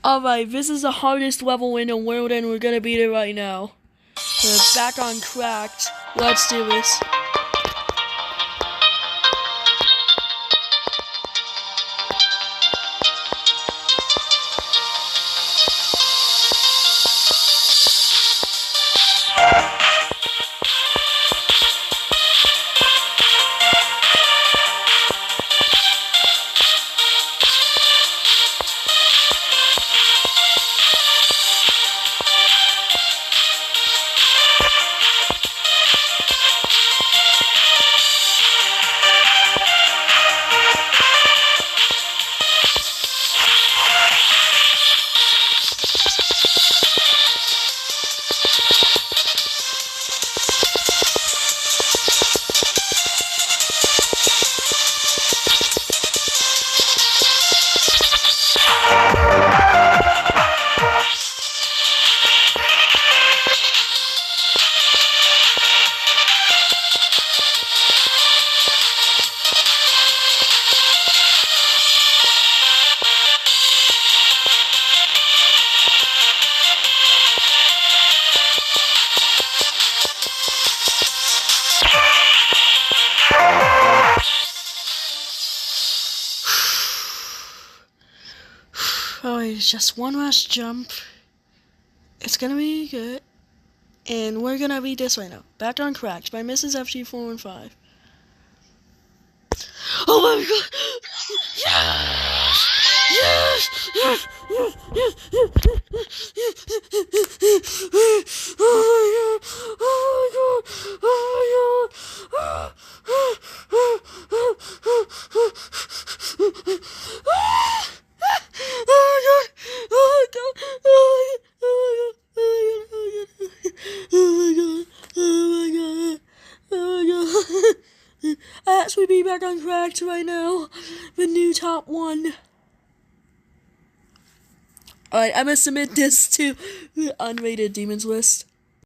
Alright, this is the hardest level in the world and we're gonna beat it right now. We're back on Cracked. Let's do this. Alright, just one last jump. It's gonna be good. And we're gonna beat this right now. Back on Cracked by Mrs. FG415. Oh my god! Yes! Yes! Yes! Yes! Yes! Yes! Yes! Oh my god! Oh my god! Oh my god! I actually be back on Cracked right now. The new top 1. Alright, I'm gonna submit this to the unrated demons list.